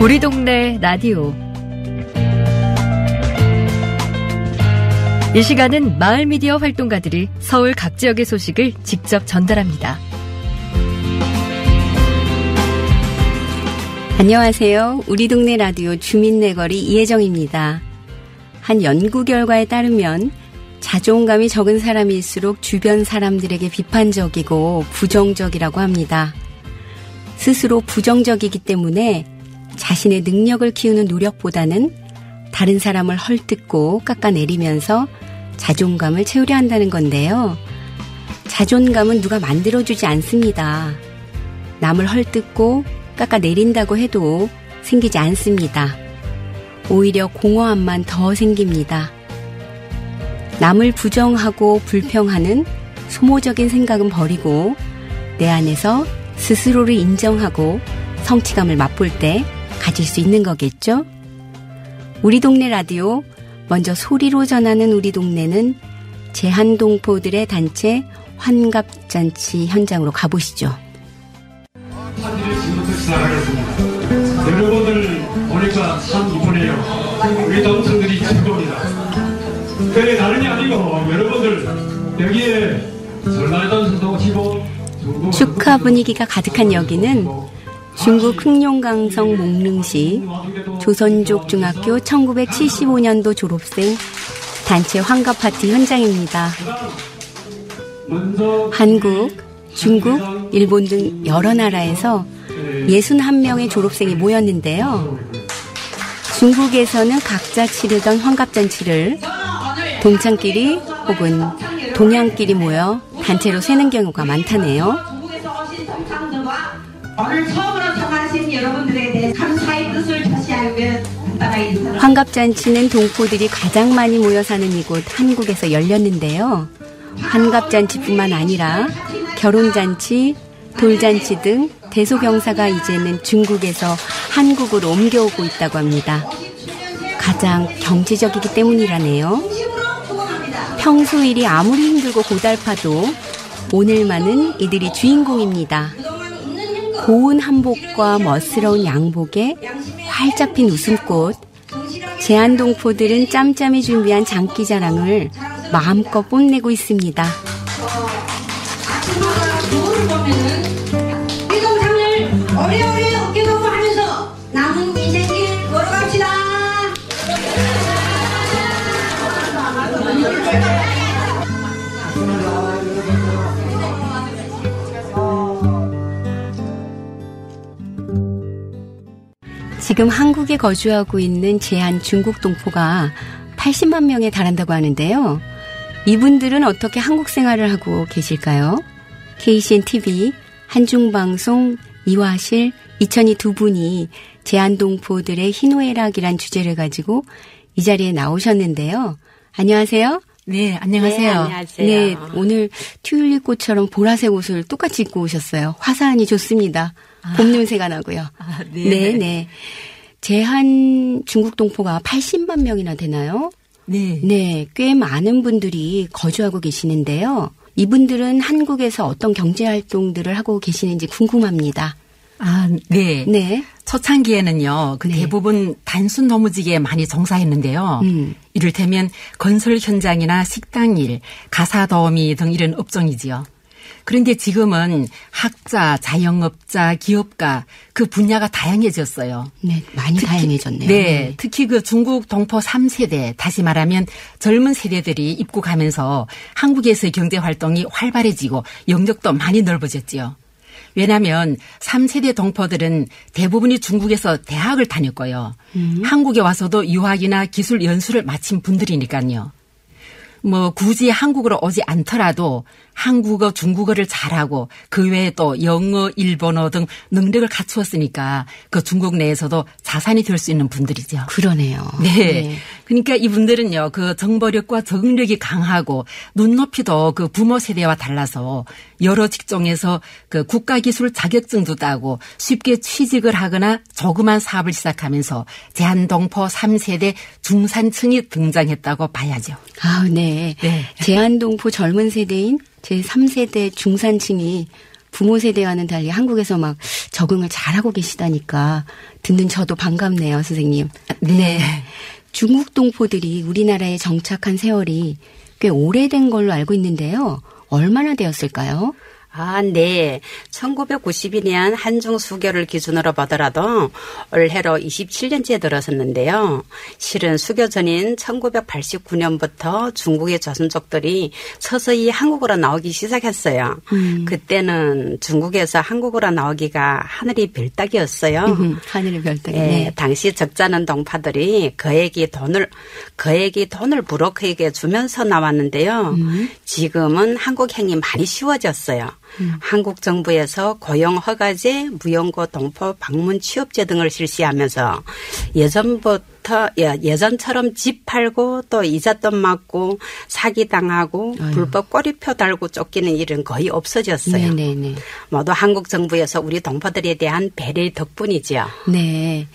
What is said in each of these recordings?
우리 동네 라디오. 이 시간은 마을 미디어 활동가들이 서울 각 지역의 소식을 직접 전달합니다. 안녕하세요. 우리 동네 라디오 주민내거리 이혜정입니다. 한 연구 결과에 따르면 자존감이 적은 사람일수록 주변 사람들에게 비판적이고 부정적이라고 합니다. 스스로 부정적이기 때문에 자신의 능력을 키우는 노력보다는 다른 사람을 헐뜯고 깎아내리면서 자존감을 채우려 한다는 건데요. 자존감은 누가 만들어주지 않습니다. 남을 헐뜯고 깎아내린다고 해도 생기지 않습니다. 오히려 공허함만 더 생깁니다. 남을 부정하고 불평하는 소모적인 생각은 버리고 내 안에서 스스로를 인정하고 성취감을 맛볼 때 가질 수 있는 거겠죠? 우리 동네 라디오, 먼저 소리로 전하는 우리 동네는 제한동포들의 단체 환갑잔치 현장으로 가보시죠. 한일의 지금부터 시작하겠습니다. 여러분들 보니까 참 이쁘네요. 우리 동생들이 즐거웁니다. 그래 다름이 아니고 여러분들 여기에 전라도에서도 오시고 축하 분위기가 가득한 여기는 중국 흑룡강성 몽릉시 조선족 중학교 1975년도 졸업생 단체 환갑 파티 현장입니다. 한국, 중국, 일본 등 여러 나라에서 61명의 졸업생이 모였는데요. 중국에서는 각자 치르던 환갑잔치를 동창끼리 혹은 동양끼리 모여 단체로 세는 경우가 많다네요. 오늘 처음으로 참가하신 여러분들에 대해 감사의 뜻을 다시 알면 간단하게 인사를. 환갑잔치는 동포들이 가장 많이 모여 사는 이곳 한국에서 열렸는데요. 환갑잔치뿐만 아니라 결혼잔치, 돌잔치 등 대소경사가 이제는 중국에서 한국으로 옮겨오고 있다고 합니다. 가장 경제적이기 때문이라네요. 평소 일이 아무리 힘들고 고달파도 오늘만은 이들이 주인공입니다. 고운 한복과 멋스러운 양복에 활짝 핀 웃음꽃, 제한동포들은 짬짬이 준비한 장기자랑을 마음껏 뽐내고 있습니다. 이 동상을 오래오래 어깨동무하면서 남은 인생길 걸어갑시다. 지금 한국에 거주하고 있는 제한 중국 동포가 80만 명에 달한다고 하는데요. 이분들은 어떻게 한국 생활을 하고 계실까요? KCN TV, 한중방송, 이화실, 이천희 두 분이 제한동포들의 희노애락이란 주제를 가지고 이 자리에 나오셨는데요. 안녕하세요. 네, 안녕하세요. 네, 안녕하세요. 네, 오늘 튤립꽃처럼 보라색 옷을 똑같이 입고 오셨어요. 화사하니 좋습니다. 봄 냄새가 나고요. 네. 네. 제한 중국 동포가 80만 명이나 되나요? 네. 네, 꽤 많은 분들이 거주하고 계시는데요. 이분들은 한국에서 어떤 경제활동들을 하고 계시는지 궁금합니다. 아, 네. 네. 초창기에는요, 그 대부분 단순 노무직에 많이 종사했는데요. 이를테면 건설 현장이나 식당 일, 가사 도우미 등 이런 업종이지요. 그런데 지금은 학자, 자영업자, 기업가 그 분야가 다양해졌어요. 네, 많이 다양해졌네요. 네, 특히 그 중국 동포 3세대, 다시 말하면 젊은 세대들이 입국하면서 한국에서의 경제 활동이 활발해지고 영역도 많이 넓어졌지요. 왜냐하면 3세대 동포들은 대부분이 중국에서 대학을 다녔고요. 한국에 와서도 유학이나 기술 연수를 마친 분들이니까요. 뭐 굳이 한국으로 오지 않더라도 한국어, 중국어를 잘하고 그 외에 또 영어, 일본어 등 능력을 갖추었으니까 그 중국 내에서도 자산이 될 수 있는 분들이죠. 그러네요. 네. 네. 그러니까 이분들은요, 그 정보력과 적응력이 강하고 눈높이도 그 부모 세대와 달라서 여러 직종에서 그 국가기술 자격증도 따고 쉽게 취직을 하거나 조그만 사업을 시작하면서 제한동포 3세대 중산층이 등장했다고 봐야죠. 아, 네. 네. 제한동포 젊은 세대인 제3세대 중산층이 부모 세대와는 달리 한국에서 막 적응을 잘하고 계시다니까 듣는 저도 반갑네요, 선생님. 네. 중국 동포들이 우리나라에 정착한 세월이 꽤 오래된 걸로 알고 있는데요. 얼마나 되었을까요? 네. 1992년 한중 수교를 기준으로 보더라도 올해로 27년째 들어섰는데요. 실은 수교 전인 1989년부터 중국의 조선족들이 서서히 한국으로 나오기 시작했어요. 그때는 중국에서 한국으로 나오기가 하늘이 별 따기였어요. 하늘이 별 따기. 네. 당시 적자는 동파들이 그에게 돈을 부록에게 주면서 나왔는데요. 지금은 한국 행이 많이 쉬워졌어요. 한국 정부에서 고용 허가제, 무연고 동포 방문 취업제 등을 실시하면서 예전처럼 집 팔고 또 이삿돈 맞고 사기당하고 불법 꼬리표 달고 쫓기는 일은 거의 없어졌어요. 네네네. 모두 한국 정부에서 우리 동포들에 대한 배려 덕분이죠. 네.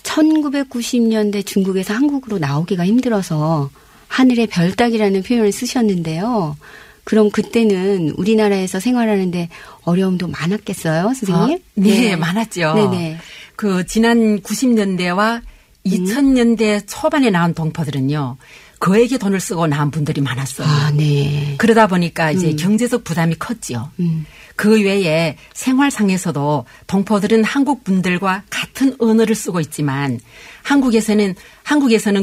1990년대 중국에서 한국으로 나오기가 힘들어서 하늘의 별 따기라는 표현을 쓰셨는데요. 그럼 그때는 우리나라에서 생활하는데 어려움도 많았겠어요, 선생님? 네, 많았죠. 네네. 지난 90년대와 2000년대 초반에 나온 동포들은요, 그에게 돈을 쓰고 나온 분들이 많았어요. 네. 그러다 보니까 이제 경제적 부담이 컸지요. 그 외에 생활상에서도 동포들은 한국 분들과 같은 언어를 쓰고 있지만 한국에서는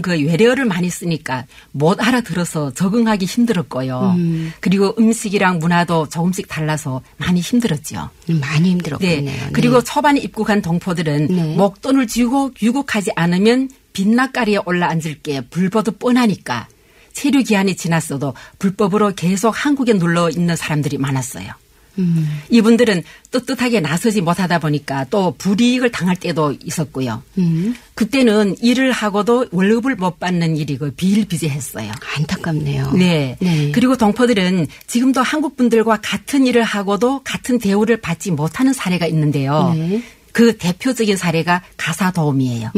그 외래어를 많이 쓰니까 못 알아들어서 적응하기 힘들었고요. 그리고 음식이랑 문화도 조금씩 달라서 많이 힘들었죠. 많이 힘들었겠네요. 네. 그리고 초반에 입국한 동포들은 목돈을 쥐고 유국하지 않으면 빈낙가리에 올라앉을 게 불보듯 뻔하니까 체류 기한이 지났어도 불법으로 계속 한국에 눌러 있는 사람들이 많았어요. 이분들은 떳떳하게 나서지 못하다 보니까 또 불이익을 당할 때도 있었고요. 그때는 일을 하고도 월급을 못 받는 일이 비일비재했어요. 안타깝네요. 네. 그리고 동포들은 지금도 한국 분들과 같은 일을 하고도 같은 대우를 받지 못하는 사례가 있는데요. 그 대표적인 사례가 가사도우미예요.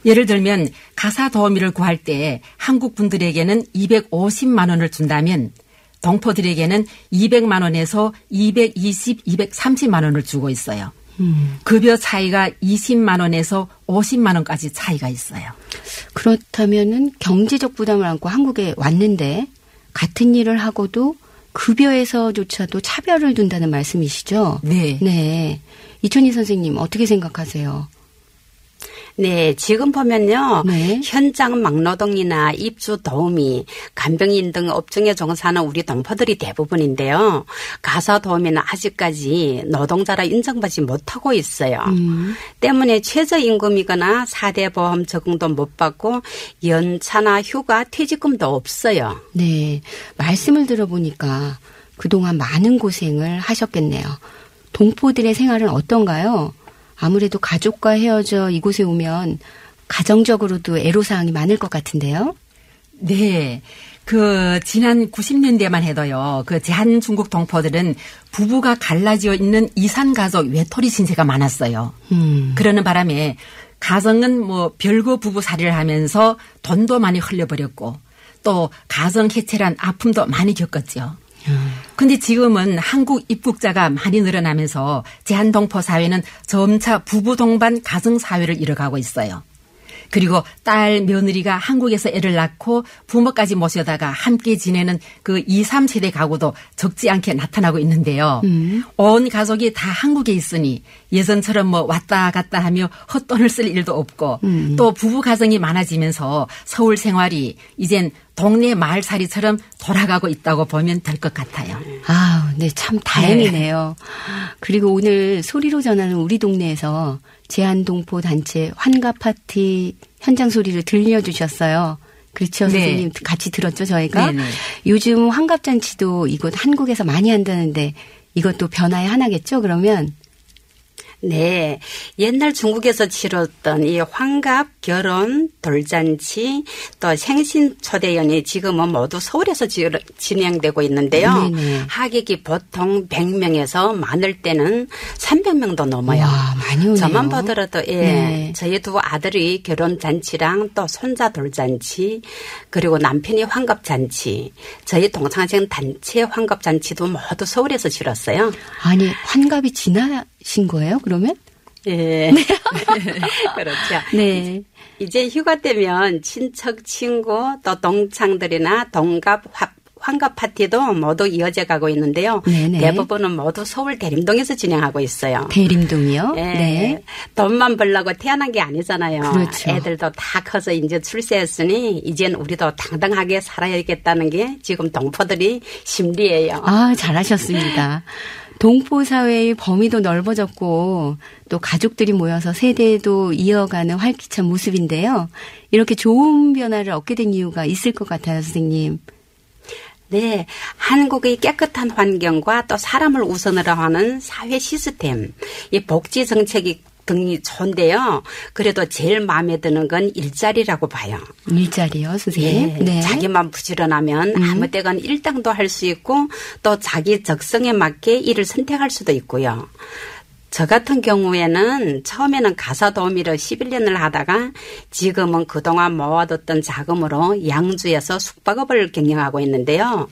예를 들면 가사도우미를 구할 때 한국 분들에게는 250만 원을 준다면 동포들에게는 200만 원에서 220, 230만 원을 주고 있어요. 급여 차이가 20만 원에서 50만 원까지 차이가 있어요. 그렇다면은 경제적 부담을 안고 한국에 왔는데 같은 일을 하고도 급여에서조차도 차별을 둔다는 말씀이시죠? 네. 네. 이천희 선생님 어떻게 생각하세요? 네, 지금 보면요. 현장 막노동이나 입주 도우미, 간병인 등 업종에 종사하는 우리 동포들이 대부분인데요. 가사 도우미는 아직까지 노동자라 인정받지 못하고 있어요. 때문에 최저임금이거나 4대 보험 적응도 못 받고 연차나 휴가, 퇴직금도 없어요. 네, 말씀을 들어보니까 그동안 많은 고생을 하셨겠네요. 동포들의 생활은 어떤가요? 아무래도 가족과 헤어져 이곳에 오면 가정적으로도 애로사항이 많을 것 같은데요. 네. 지난 90년대만 해도요. 제한중국 동포들은 부부가 갈라지어 있는 이산가족 외톨이 신세가 많았어요. 그러는 바람에 가정은 별거 부부살이를 하면서 돈도 많이 흘려버렸고 또 가정 해체란 아픔도 많이 겪었죠. 근데 지금은 한국 입국자가 많이 늘어나면서 제한동포 사회는 점차 부부 동반 가정 사회를 이뤄가고 있어요. 그리고 딸, 며느리가 한국에서 애를 낳고 부모까지 모셔다가 함께 지내는 2, 3세대 가구도 적지 않게 나타나고 있는데요. 온 가족이 다 한국에 있으니 예전처럼 왔다 갔다 하며 헛돈을 쓸 일도 없고 또 부부 가정이 많아지면서 서울 생활이 이젠 동네 마을살이처럼 돌아가고 있다고 보면 될 것 같아요. 네, 참 다행이네요. 그리고 오늘 소리로 전하는 우리 동네에서 제한동포 단체 환갑 파티 현장 소리를 들려주셨어요. 그렇죠, 선생님. 같이 들었죠, 저희가. 네네. 요즘 환갑잔치도 이곳 한국에서 많이 한다는데 이것도 변화의 하나겠죠, 그러면? 네. 옛날 중국에서 치렀던 이 환갑, 결혼, 돌잔치, 또 생신 초대연이 지금은 모두 서울에서 진행되고 있는데요. 네네. 하객이 보통 100명에서 많을 때는 300명도 넘어요. 와, 많이 오네요. 저만 보더라도 네. 저희 두 아들이 결혼잔치랑 또 손자 돌잔치, 그리고 남편이 환갑잔치, 저희 동창생 단체 환갑잔치도 모두 서울에서 치렀어요. 아니, 환갑이 지나신 거예요, 그러면? 예. 네. 그렇죠. 네. 이제 휴가 때면 친척, 친구, 또 동창들이나 동갑, 환갑 파티도 모두 이어져 가고 있는데요. 네네. 대부분은 모두 서울 대림동에서 진행하고 있어요. 대림동이요? 예. 네. 돈만 벌려고 태어난 게 아니잖아요. 그렇죠. 애들도 다 커서 이제 출세했으니 이젠 우리도 당당하게 살아야겠다는 게 지금 동포들이 심리예요. 아, 잘하셨습니다. 동포 사회의 범위도 넓어졌고 또 가족들이 모여서 세대도 이어가는 활기찬 모습인데요. 이렇게 좋은 변화를 얻게 된 이유가 있을 것 같아요, 선생님. 네. 한국의 깨끗한 환경과 또 사람을 우선으로 하는 사회 시스템, 이 복지 정책이 등이 좋은데요. 그래도 제일 마음에 드는 건 일자리라고 봐요. 일자리요, 선생님? 네. 네. 자기만 부지런하면 아무 때건 일당도 할 수 있고 또 자기 적성에 맞게 일을 선택할 수도 있고요. 저 같은 경우에는 처음에는 가사 도우미를 11년을 하다가 지금은 그동안 모아뒀던 자금으로 양주에서 숙박업을 경영하고 있는데요.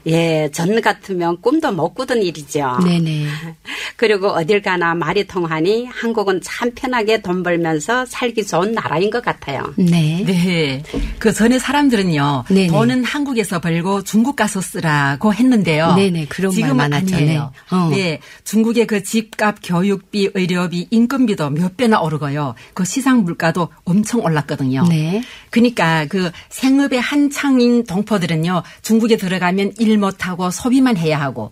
예, 전 같으면 꿈도 못 꾸던 일이죠. 네네. 그리고 어딜 가나 말이 통하니 한국은 참 편하게 돈 벌면서 살기 좋은 나라인 것 같아요. 네. 네. 그 전에 사람들은요. 네네. 돈은 한국에서 벌고 중국 가서 쓰라고 했는데요. 네네. 그런 말 많았죠. 아니에요. 네. 중국의 그 집값, 교육비, 의료비, 인건비도 몇 배나 오르고요. 그 시장 물가도 엄청 올랐거든요. 네. 그러니까 그 생업의 한창인 동포들은요. 중국에 들어가면 일 못하고 소비만 해야 하고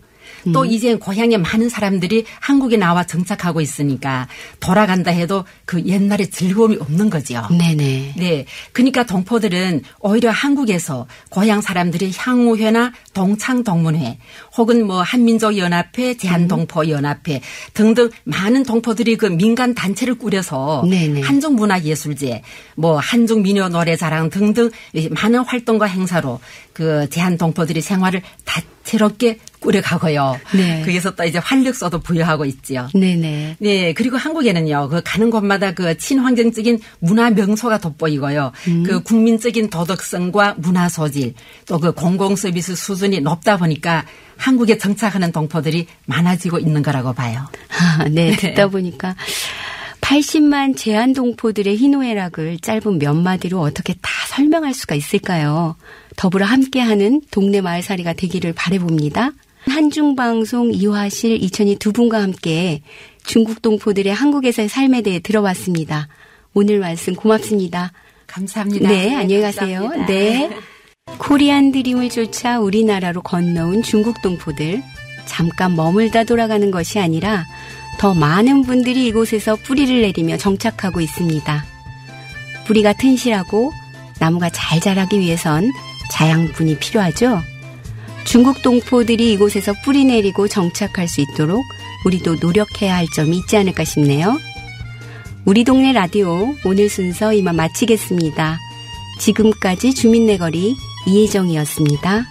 또 이제 고향에 많은 사람들이 한국에 나와 정착하고 있으니까 돌아간다 해도 그 옛날에 즐거움이 없는 거죠. 네네. 네. 그러니까 동포들은 오히려 한국에서 고향 사람들이 향후회나 동창동문회 혹은 뭐 한민족연합회, 대한동포연합회 등등 많은 동포들이 그 민간 단체를 꾸려서 네네. 한중문화예술제, 뭐 한중민요노래자랑 등등 많은 활동과 행사로 그 대한동포들이 생활을 다채롭게 꾸려가고요. 네. 거기서 또 이제 활력소도 부여하고 있지요. 네네. 네. 그리고 한국에는요, 그 가는 곳마다 그 친환경적인 문화 명소가 돋보이고요. 그 국민적인 도덕성과 문화 소질, 또 그 공공 서비스 수준이 높다 보니까 한국에 정착하는 동포들이 많아지고 있는 거라고 봐요. 아, 네. 듣다 보니까 80만 제한동포들의 희노애락을 짧은 몇 마디로 어떻게 다 설명할 수가 있을까요? 더불어 함께하는 동네 마을살이가 되기를 바라봅니다. 한중방송 이화실, 이천희 두 분과 함께 중국 동포들의 한국에서의 삶에 대해 들어봤습니다. 오늘 말씀 고맙습니다. 감사합니다. 네, 안녕히 가세요. 감사합니다. 네. 코리안 드림을 쫓아 우리나라로 건너온 중국 동포들. 잠깐 머물다 돌아가는 것이 아니라 더 많은 분들이 이곳에서 뿌리를 내리며 정착하고 있습니다. 뿌리가 튼실하고 나무가 잘 자라기 위해선 자양분이 필요하죠. 중국 동포들이 이곳에서 뿌리 내리고 정착할 수 있도록 우리도 노력해야 할 점이 있지 않을까 싶네요. 우리 동네 라디오 오늘 순서 이만 마치겠습니다. 지금까지 주민내거리 이혜정이었습니다.